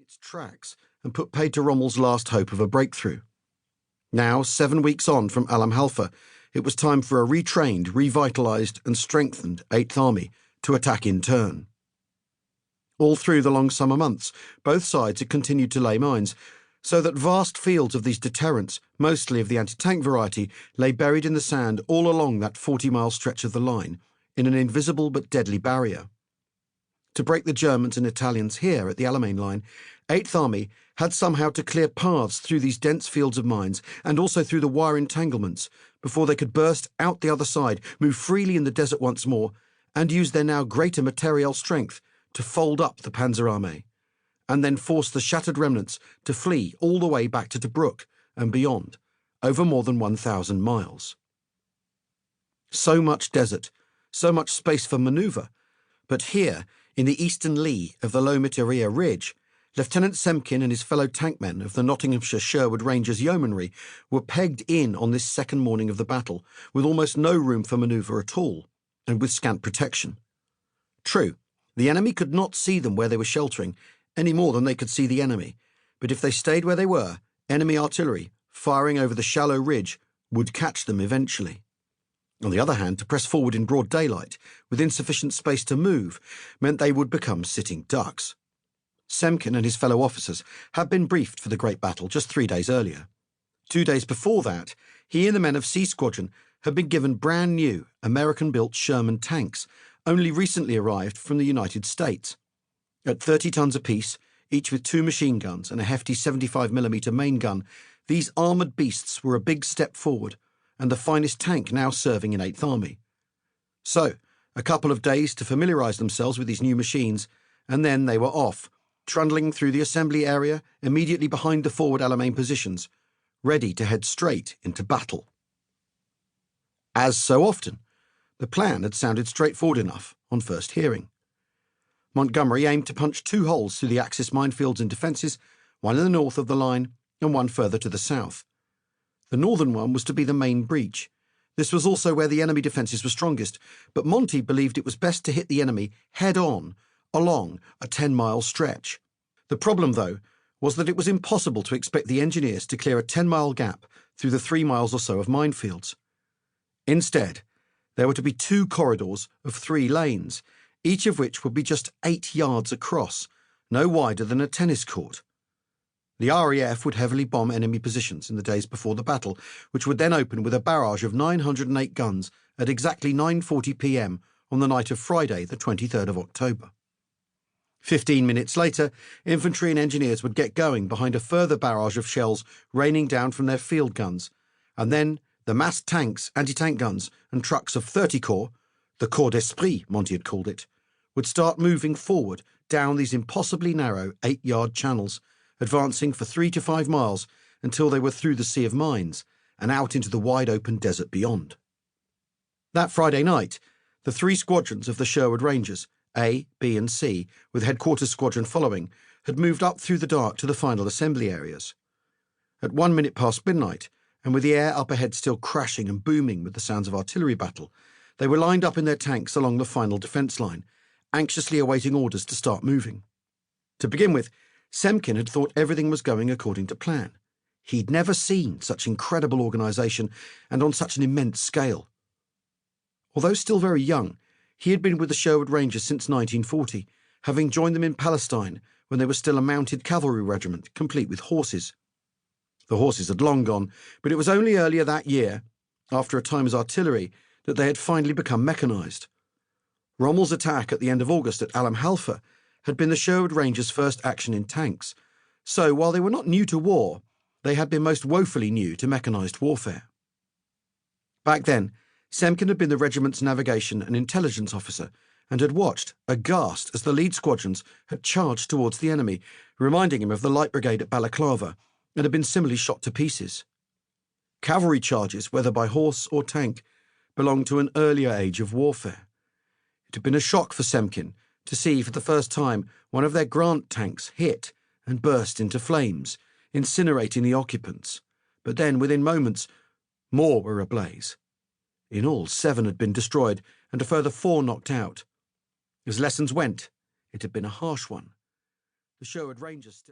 its tracks and put paid to Rommel's last hope of a breakthrough. Now, 7 weeks on from Halfa, it was time for a retrained, revitalised and strengthened 8th Army to attack in turn. All through the long summer months, both sides had continued to lay mines, so that vast fields of these deterrents, mostly of the anti-tank variety, lay buried in the sand all along that 40-mile stretch of the line, in an invisible but deadly barrier. To break the Germans and Italians here at the Alamein line, 8th Army had somehow to clear paths through these dense fields of mines and also through the wire entanglements before they could burst out the other side, move freely in the desert once more, and use their now greater materiel strength to fold up the Panzerarmee, and then force the shattered remnants to flee all the way back to Tobruk and beyond, over more than 1,000 miles. So much desert, so much space for manoeuvre, but here, in the eastern lee of the Low Mitteria Ridge, Lieutenant Semkin and his fellow tankmen of the Nottinghamshire Sherwood Rangers Yeomanry were pegged in on this second morning of the battle, with almost no room for manoeuvre at all, and with scant protection. True, the enemy could not see them where they were sheltering, any more than they could see the enemy, but if they stayed where they were, enemy artillery, firing over the shallow ridge, would catch them eventually. On the other hand, to press forward in broad daylight, with insufficient space to move, meant they would become sitting ducks. Semkin and his fellow officers had been briefed for the great battle just 3 days earlier. 2 days before that, he and the men of C Squadron had been given brand new American-built Sherman tanks, only recently arrived from the United States. At 30 tons apiece, each with 2 machine guns and a hefty 75mm main gun, these armoured beasts were a big step forward, and the finest tank now serving in 8th Army. So, a couple of days to familiarise themselves with these new machines, and then they were off, trundling through the assembly area immediately behind the forward Alamein positions, ready to head straight into battle. As so often, the plan had sounded straightforward enough on first hearing. Montgomery aimed to punch 2 holes through the Axis minefields and defences, one in the north of the line and one further to the south. The northern one was to be the main breach. This was also where the enemy defences were strongest, but Monty believed it was best to hit the enemy head-on along a 10-mile stretch. The problem, though, was that it was impossible to expect the engineers to clear a 10-mile gap through the 3 miles or so of minefields. Instead, there were to be 2 corridors of 3 lanes, each of which would be just 8 yards across, no wider than a tennis court. The RAF would heavily bomb enemy positions in the days before the battle, which would then open with a barrage of 908 guns at exactly 9:40 p.m. on the night of Friday, the 23rd of October. 15 minutes later, infantry and engineers would get going behind a further barrage of shells raining down from their field guns, and then the massed tanks, anti-tank guns, and trucks of 30 Corps, the Corps d'Esprit, Monty had called it, would start moving forward down these impossibly narrow 8-yard channels, advancing for 3 to 5 miles until they were through the sea of mines and out into the wide-open desert beyond. That Friday night, the 3 squadrons of the Sherwood Rangers, A, B and C, with headquarters squadron following, had moved up through the dark to the final assembly areas. At 1 minute past midnight, and with the air up ahead still crashing and booming with the sounds of artillery battle, they were lined up in their tanks along the final defence line, anxiously awaiting orders to start moving. To begin with, Semkin had thought everything was going according to plan. He'd never seen such incredible organisation and on such an immense scale. Although still very young, he had been with the Sherwood Rangers since 1940, having joined them in Palestine when they were still a mounted cavalry regiment, complete with horses. The horses had long gone, but it was only earlier that year, after a time as artillery, that they had finally become mechanised. Rommel's attack at the end of August at Halfa had been the Sherwood Rangers' first action in tanks, so while they were not new to war, they had been most woefully new to mechanised warfare. Back then, Semkin had been the regiment's navigation and intelligence officer and had watched, aghast, as the lead squadrons had charged towards the enemy, reminding him of the light brigade at Balaclava, and had been similarly shot to pieces. Cavalry charges, whether by horse or tank, belonged to an earlier age of warfare. It had been a shock for Semkin to see for the first time one of their Grant tanks hit and burst into flames, incinerating the occupants, but then, within moments, more were ablaze. In all, 7 had been destroyed and a further 4 knocked out. As lessons went, it had been a harsh one. The Sherwood Rangers still...